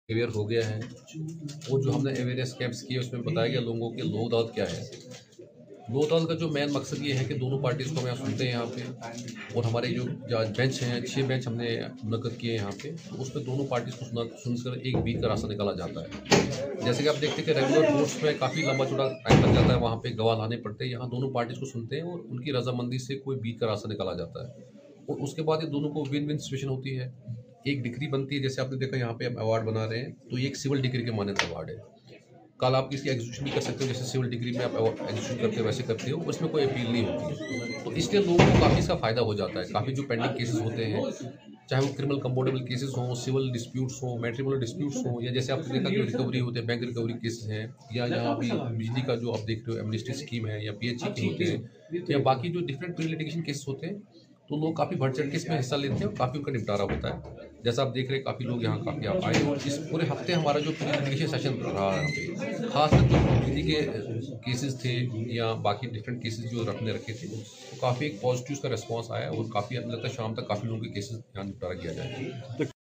Aware हो गया है। वो जो हमने अवेयरनेस कैंप्स किए उसमें बताया गया लोगों के लोक अदालत क्या है। लोक अदालत का जो मेन मकसद ये है कि दोनों पार्टीज़ को हम यहाँ सुनते हैं यहाँ पे, और हमारे जो जज बेंच हैं 6 बेंच हमने मुनक्कद किए हैं यहाँ पे, तो उसमें दोनों पार्टीज़ को सुनकर एक बीच का रास्ता निकाला जाता है। जैसे कि आप देखते हैं कि रेगुलर कोर्ट्स में काफ़ी लंबा चौड़ा टाइम लग जाता है, वहाँ पे गवाह लाने पड़ते हैं। यहाँ दोनों पार्टीज़ को सुनते हैं और उनकी रजामंदी से कोई बीच का रास्ता निकाला जाता है, और उसके बाद ये दोनों को विन विन सिचुएशन होती है। एक डिग्री बनती है, जैसे आपने देखा यहाँ पे हम अवार्ड बना रहे हैं, तो ये एक सिविल डिग्री के मान्यता अवार्ड है। कल आप इसकी एग्जीक्यूशन भी कर सकते हो, जैसे सिविल डिग्री में आप एग्जीक्यूशन करते हो वैसे करते हो, उसमें कोई अपील नहीं होती है। तो इसलिए लोगों को काफ़ी इसका फ़ायदा हो जाता है। काफ़ी जो पेंडिंग केसेस होते हैं, चाहे वो क्रिमिनल कंपाउंडेबल केसेस हों, सिविल डिस्प्यूट्स हों, मैट्रिमोनियल डिस्प्यूट्स हों, या जैसे आपने देखा कि रिकवरी होते हैं, बैंक रिकवरी केसेस हैं, या यहाँ भी बिजली का जो आप देख रहे हो एमनेस्टी स्कीम है, या पीएचई के होते हैं, या बाकी जो डिफरेंट प्री लिटिगेशन केसेस होते हैं, तो लोग काफ़ी बढ़ चढ़ के इसमें हिस्सा लेते हैं और काफ़ी उनका निपटारा होता है। जैसा आप देख रहे हैं काफ़ी लोग यहाँ काफ़ी आप आए, और इस पूरे हफ्ते हमारा जो प्री लिटिगेशन सेशन रहा है यहाँ पे, खासकर जो बिजली के केसेस थे या बाकी डिफरेंट केसेस जो रखने रखे थे, तो काफ़ी एक पॉजिटिव उसका रिस्पॉन्स आया, और काफ़ी हमें लगता है शाम तक काफ़ी लोगों के केसेस यहाँ निपटारा किया जाएगा।